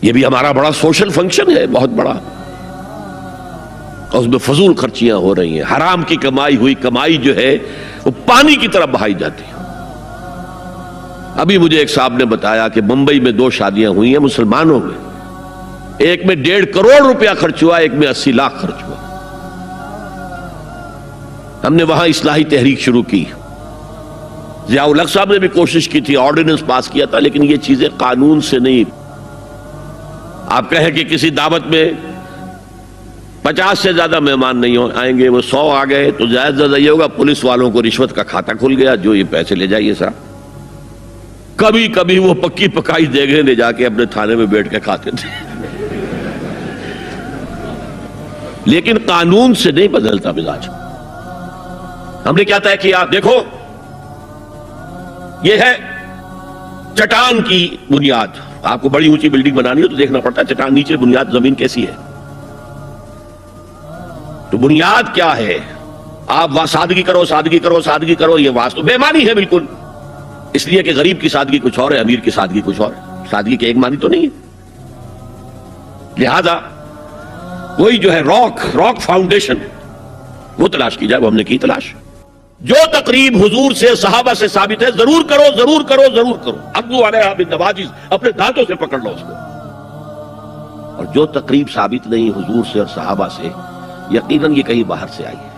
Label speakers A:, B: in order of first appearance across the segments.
A: یہ بھی ہمارا بڑا سوشل فنکشن ہے، بہت بڑا، اور اس میں فضول خرچیاں ہو رہی ہیں، حرام کی کمائی ہوئی کمائی جو ہے وہ پانی کی طرح بہائی جاتی ہے۔ ابھی مجھے ایک صاحب نے بتایا کہ ممبئی میں 2 شادیاں ہوئی ہیں مسلمانوں میں، ایک میں 1.5 کروڑ روپیہ خرچ ہوا، ایک میں 80 لاکھ خرچ ہوا۔ ہم نے وہاں اصلاحی تحریک شروع کی، ضیاء الحق صاحب نے بھی کوشش کی تھی، آرڈیننس پاس کیا تھا، لیکن یہ چیزیں قانون سے نہیں۔ آپ کہیں کہ کسی دعوت میں 50 سے زیادہ مہمان نہیں آئیں گے، وہ 100 آ گئے تو زیادہ زیادہ یہ ہوگا پولیس والوں کو رشوت کا کھاتا کھل گیا، جو یہ پیسے لے جائیے صاحب۔ کبھی کبھی وہ پکی پکائی دیگیں لے جا کے اپنے تھانے میں بیٹھ کے کھاتے تھے، لیکن قانون سے نہیں بدلتا مزاج۔ ہم نے کیا طے کیا؟ دیکھو یہ ہے چٹان کی بنیاد۔ آپ کو بڑی اونچی بلڈنگ بنانی ہو تو دیکھنا پڑتا ہے چٹان نیچے بنیاد زمین کیسی ہے۔ تو بنیاد کیا ہے؟ آپ سادگی کرو، سادگی کرو، سادگی کرو، یہ واسطہ بے معنی ہے بالکل، اس لیے کہ غریب کی سادگی کچھ اور ہے، امیر کی سادگی کچھ اور ہے، سادگی کے ایک معنی تو نہیں ہے۔ لہذا کوئی جو ہے راک فاؤنڈیشن وہ تلاش کی جائے، وہ ہم نے کی تلاش۔ جو تقریب حضور سے صحابہ سے ثابت ہے ضرور کرو، ضرور کرو، ضرور کرو، عضوا علیہا بالنواجذ، اپنے دانتوں سے پکڑ لو اس کو۔ اور جو تقریب ثابت نہیں حضور سے اور صحابہ سے، یقیناً یہ کہیں باہر سے آئی ہے۔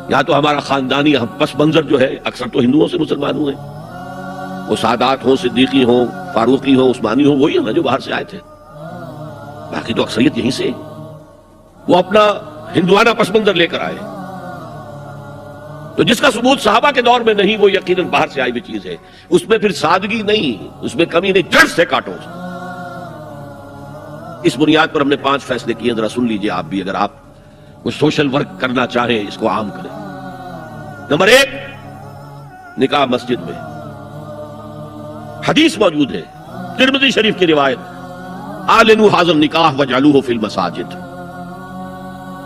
A: یا تو ہمارا خاندانی پس منظر جو ہے اکثر تو ہندوؤں سے مسلمان ہوئے، وہ سادات ہوں، صدیقی ہوں، فاروقی ہوں، عثمانی ہوں، وہی ہے نا جو باہر سے آئے تھے، باقی تو اکثریت یہیں سے، وہ اپنا ہندوانہ پس منظر لے کر آئے۔ تو جس کا ثبوت صحابہ کے دور میں نہیں، وہ یقیناً باہر سے آئی ہوئی چیز ہے، اس میں پھر سادگی نہیں، اس میں کمی نہیں، جڑ سے کاٹو اس کو۔ اس بنیاد پر ہم نے 5 فیصلے کیے، ذرا سن لیجئے آپ بھی، اگر آپ کوئی سوشل ورک کرنا چاہیں اس کو عام کریں۔ نمبر 1، نکاح مسجد میں۔ حدیث موجود ہے ترمذی شریف کی روایت، اعلنوا ھذا النکاح واجعلوہ فی المساجد،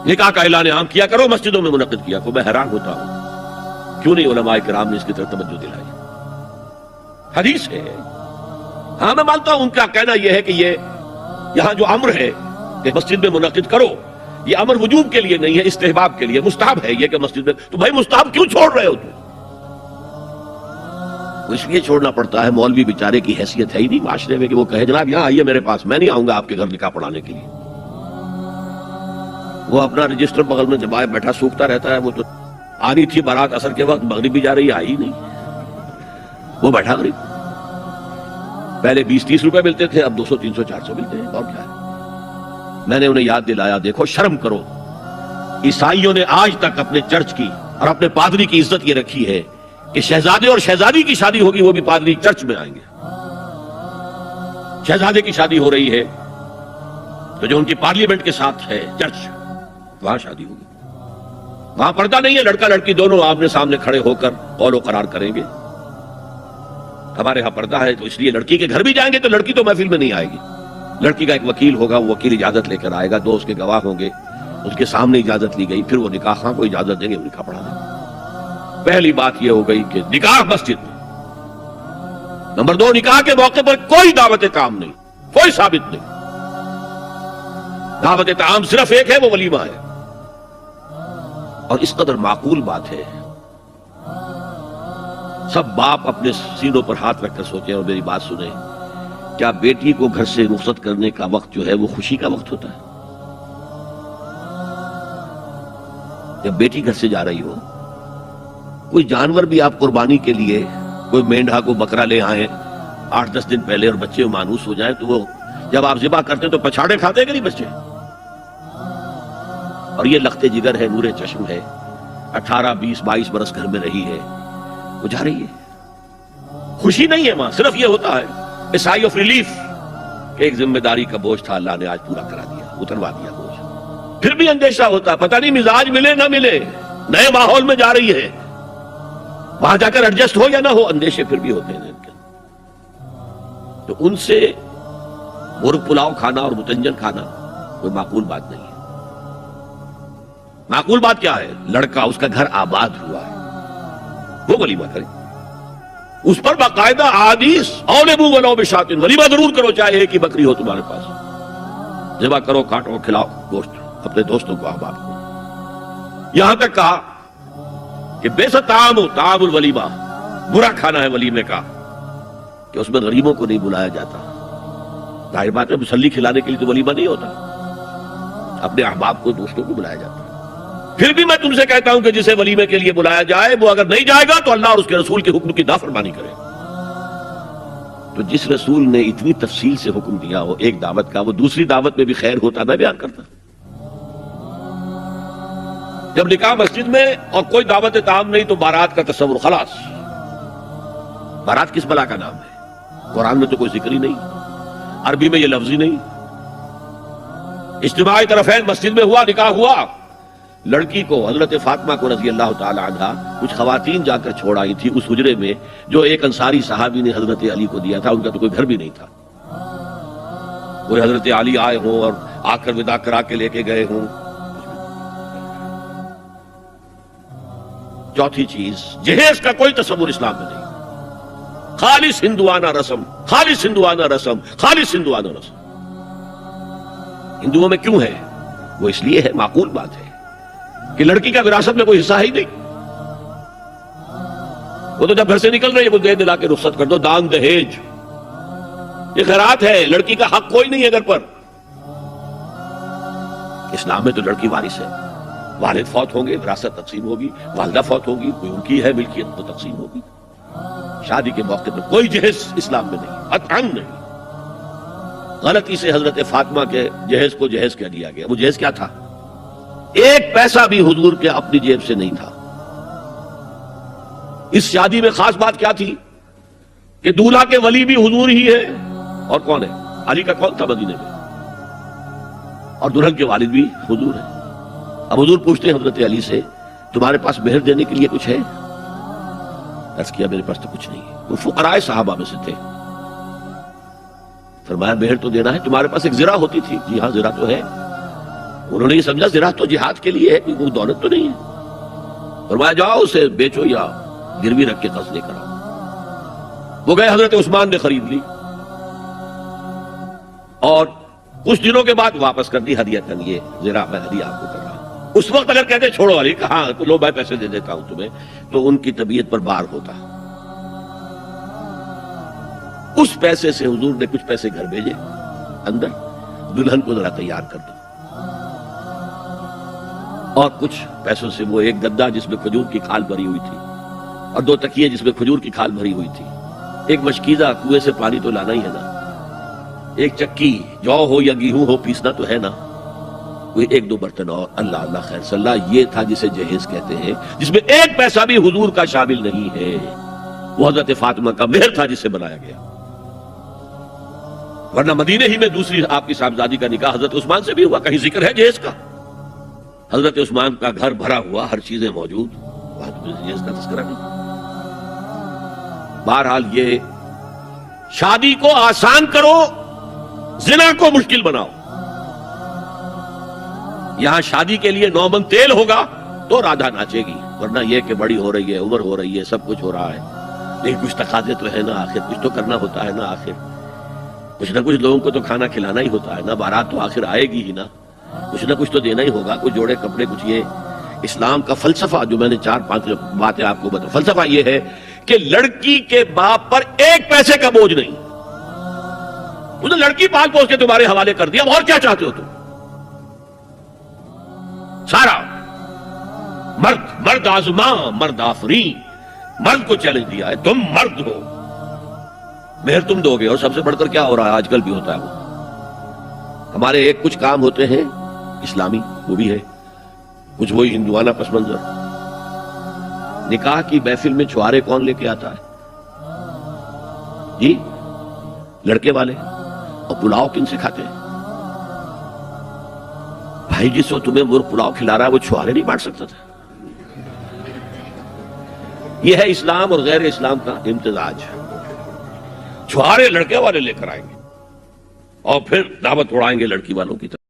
A: نکاح کا اعلان عام کیا کرو، مسجدوں میں منعقد کیا کرو۔ میں حیران ہوتا ہوں کیوں نہیں علماء کرام نے اس کی طرف توجہ دلائی۔ حدیث ہے، ہاں میں مانتا ہوں ان کا کہنا یہ ہے کہ یہ یہاں جو امر ہے کہ مسجد میں منعقد کرو، یہ امر وجوب کے لیے نہیں ہے، استحباب کے لیے، مستحب ہے یہ کہ مسجد میں۔ تو بھائی مستحب کیوں چھوڑ رہے ہو تم؟ اس لیے چھوڑنا پڑتا ہے، مولوی بیچارے کی حیثیت ہے ہی نہیں معاشرے میں کہ وہ کہے جناب یہاں آئیے میرے پاس، میں نہیں آؤں گا آپ کے گھر نکاح پڑھانے کے لیے۔ وہ اپنا رجسٹر بغل میں دبائے بیٹھا سوکھتا رہتا ہے۔ وہ تو آنی تھی بارات عصر کے وقت، مغرب بھی جا رہی ہے، آئی نہیں، وہ بیٹھا غریب۔ پہلے 20-30 روپے ملتے تھے، اب 200, 300, 400 ملتے ہیں، اور کیا ہے۔ میں نے انہیں یاد دلایا، دیکھو شرم کرو، عیسائیوں نے آج تک اپنے چرچ کی اور اپنے پادری کی عزت یہ رکھی ہے کہ شہزادے اور شہزادی کی شادی ہوگی وہ بھی پادری چرچ میں آئیں گے۔ شہزادے کی شادی ہو رہی ہے تو جو ان کی پارلیمنٹ کے ساتھ ہے چرچ، وہاں شادی ہوگی، وہاں پردہ نہیں ہے، لڑکا لڑکی دونوں آمنے سامنے کھڑے ہو کر قول و قرار کریں گے۔ ہمارے ہاں پردہ ہے تو اس لیے لڑکی کے گھر بھی جائیں گے تو لڑکی تو محفل میں نہیں آئے گی، لڑکی کا ایک وکیل ہوگا، وہ وکیل اجازت لے کر آئے گا، 2 اس کے گواہ ہوں گے، اس کے سامنے اجازت لی گئی، پھر وہ نکاح خواہ کو اجازت دیں گے، وہ نکاح پڑھا دیں گے۔ پہلی بات یہ ہو گئی کہ نکاح مسجد میں۔ نمبر 2، نکاح کے موقع پر کوئی دعوت کام نہیں، کوئی ثابت نہیں، دعوت طعام صرف ایک ہے، وہ ولیمہ ہے۔ اور اس قدر معقول بات ہے، سب باپ اپنے سینوں پر ہاتھ رکھ کر سوچیں اور میری بات سنیں، کیا بیٹی کو گھر سے رخصت کرنے کا وقت جو ہے وہ خوشی کا وقت ہوتا ہے؟ جب بیٹی گھر سے جا رہی ہو، کوئی جانور بھی آپ قربانی کے لیے، کوئی مینڈھا کو بکرا لے آئیں 8-10 دن پہلے اور بچے مانوس ہو جائیں تو وہ جب آپ ذبح کرتے ہیں تو پچھاڑے کھاتے ہیں کہ نہیں بچے؟ اور یہ لخت جگر ہے، نور چشم ہے، 18, 20, 22 برس گھر میں رہی ہے، وہ جا رہی ہے، خوشی نہیں ہے ماں، صرف یہ ہوتا ہے سائی آف ریلیف کہ ایک ذمہ داری کا بوجھ تھا، اللہ نے آج پورا کرا دیا، اتروا دیا بوجھ۔ پھر بھی اندیشہ ہوتا ہے، پتہ نہیں مزاج ملے نہ ملے، نئے ماحول میں جا رہی ہے، وہاں جا کر ایڈجسٹ ہو یا نہ ہو، اندیشے پھر بھی ہوتے ہیں۔ تو ان سے مرغ پلاؤ کھانا اور متنجن کھانا کوئی معقول بات نہیں ہے۔ معقول بات کیا ہے؟ لڑکا، اس کا گھر آباد ہوا ہے، وہ ولیمہ کرے، اس پر باقاعدہ احادیث اولبو ولو بشاتن، ولیمہ ضرور کرو چاہے ایک ہی بکری ہو تمہارے پاس، ذبح کرو، کاٹو، کھلاؤ گوشت اپنے دوستوں کو، احباب کو۔ یہاں تک کہا کہ بیسا طعام الولیمہ، برا کھانا ہے ولیمے کا کہ اس میں غریبوں کو نہیں بلایا جاتا۔ ظاہر بات ہے مسلی کھلانے کے لیے تو ولیمہ نہیں ہوتا، اپنے احباب کو، دوستوں کو بلایا جاتا ہے۔ پھر بھی میں تم سے کہتا ہوں کہ جسے ولیمے کے لیے بلایا جائے وہ اگر نہیں جائے گا تو اللہ اور اس کے رسول کے حکم کی نافرمانی کرے۔ تو جس رسول نے اتنی تفصیل سے حکم دیا ہو ایک دعوت کا، وہ دوسری دعوت میں بھی خیر ہوتا میں بیان کرتا۔ جب نکاح مسجد میں اور کوئی دعوت طعام نہیں تو بارات کا تصور، خلاص۔ بارات کس بلا کا نام ہے؟ قرآن میں تو کوئی ذکر ہی نہیں، عربی میں یہ لفظ ہی نہیں۔ اجتماعی طرفین مسجد میں ہوا، نکاح ہوا، لڑکی کو، حضرت فاطمہ کو رضی اللہ تعالی عنہا، کچھ خواتین جا کر چھوڑ آئی تھی اس حجرے میں جو ایک انصاری صحابی نے حضرت علی کو دیا تھا۔ ان کا تو کوئی گھر بھی نہیں تھا، کوئی حضرت علی آئے ہوں اور آ کر وداع کرا کے لے کے گئے ہوں۔ چوتھی چیز، جہیز کا کوئی تصور اسلام میں نہیں، خالص ہندوانہ رسم، خالص ہندوانہ رسم، خالص ہندوانہ رسم۔ ہندوؤں میں کیوں ہے؟ وہ اس لیے ہے، معقول بات ہے کہ لڑکی کا وراثت میں کوئی حصہ ہی نہیں، وہ تو جب گھر سے نکل رہی ہے وہ دے دلا کے رخصت کر دو، دان دہیج، یہ خیرات ہے، لڑکی کا حق کوئی نہیں ہے گھر پر۔ اسلام میں تو لڑکی وارث ہے، والد فوت ہوں گے وراثت تقسیم ہوگی، والدہ فوت ہوگی کوئی ان کی ہے ملکیت تو تقسیم ہوگی۔ شادی کے موقع پر کوئی جہیز اسلام میں نہیں، قطعاً نہیں۔ غلطی سے حضرت فاطمہ کے جہیز کو جہیز کہہ دیا گیا۔ وہ جہیز کیا تھا؟ ایک پیسہ بھی حضور کے اپنی جیب سے نہیں تھا۔ اس شادی میں خاص بات کیا تھی کہ دولہا کے ولی بھی حضور ہی ہے، اور کون ہے؟ علی کا کون تھا مدینے میں، اور دلہن کے والد بھی حضور ہے۔ اب حضور پوچھتے ہیں حضرت علی سے، تمہارے پاس مہر دینے کے لیے کچھ ہے؟ عرض کیا میرے پاس تو کچھ نہیں ہے۔ وہ فقراء صحابہ میں سے تھے۔ فرمایا مہر تو دینا ہے، تمہارے پاس ایک زرہ ہوتی تھی؟ جی ہاں زرہ تو ہے۔ انہوں نے یہ سمجھا زرہ تو جہاد کے لیے ہے، کوئی دولت تو نہیں ہے۔ فرمایا جاؤ اسے بیچو یا گروی رکھ کے قرض لے کر آؤ۔ وہ گئے، حضرت عثمان نے خرید لی اور کچھ دنوں کے بعد واپس کر دی ہدیۃً، یہ زرہ میں ہدیہ آپ کو کر رہا ہوں۔ اس وقت اگر کہتے چھوڑو علی، کہاں لو میں پیسے دے دیتا ہوں تمہیں، تو ان کی طبیعت پر بار ہوتا۔ اس پیسے سے حضور نے کچھ پیسے گھر بھیجے، اندر دلہن کو ذرا تیار کر دو، اور کچھ پیسوں سے وہ ایک گدا جس میں کھجور کی کھال بھری ہوئی تھی، اور 2 تکیے جس میں کھجور کی کھال بھری ہوئی تھی، ایک مشکیزہ، کنویں سے پانی تو لانا ہی ہے نا، ایک چکی، جو ہو یا گیہوں ہو پیسنا تو ہے نا، کوئی 1-2 برتن اور، اللہ اللہ خیر صلی اللہ، یہ تھا جسے جہیز کہتے ہیں، جس میں ایک پیسہ بھی حضور کا شامل نہیں ہے۔ وہ حضرت فاطمہ کا مہر تھا جسے بنایا گیا، ورنہ مدینے ہی میں دوسری آپ کی صاحبزادی کا نکاح حضرت عثمان سے بھی ہوا، کہیں ذکر ہے جہیز کا؟ حضرت عثمان کا گھر بھرا ہوا، ہر چیزیں موجود، وہاں تو جہیز کا تذکرہ نہیں۔ بہرحال یہ شادی کو آسان کرو، زنا کو مشکل بناؤ۔ یہاں شادی کے لیے 9 من تیل ہوگا تو رادھا ناچے گی، ورنہ یہ کہ بڑی ہو رہی ہے، عمر ہو رہی ہے، سب کچھ ہو رہا ہے، لیکن کچھ تقاضے تو ہے نا، آخر کچھ تو کرنا ہوتا ہے نا، آخر کچھ نہ کچھ لوگوں کو تو کھانا کھلانا ہی ہوتا ہے نا، بارات تو آخر آئے گی ہی نا، کچھ نہ کچھ تو دینا ہی ہوگا، کچھ جوڑے کپڑے، کچھ۔ یہ اسلام کا فلسفہ جو میں نے 4-5 باتیں آپ کو بتا، فلسفہ یہ ہے کہ لڑکی کے باپ پر ایک پیسے کا بوجھ نہیں، اس نے لڑکی پال پوس کے تمہارے حوالے کر دیا، اور کیا چاہتے ہو تم؟ سارا مرد آزماں، مرد آفرین، مرد کو چیلنج دیا ہے، تم مرد ہو، مہر تم دو گے، اور سب سے بڑھ کر کیا ہو رہا ہے آج کل بھی ہوتا ہے، وہ ہمارے ایک کچھ کام ہوتے ہیں اسلامی، وہ بھی ہے، کچھ وہی ہندوانہ پس منظر۔ نکاح کی محفل میں چھوارے کون لے کے آتا ہے؟ جی لڑکے والے، اور پلاؤ کن سے کھاتے ہیں؟ بھائی جس وقت تمہیں وہ پلاؤ کھلا رہا ہے وہ چھوارے نہیں بانٹ سکتا تھا؟ یہ ہے اسلام اور غیر اسلام کا امتزاج۔ چھوارے لڑکے والے لے کر آئیں گے اور پھر دعوت اڑائیں گے لڑکی والوں کی طرف۔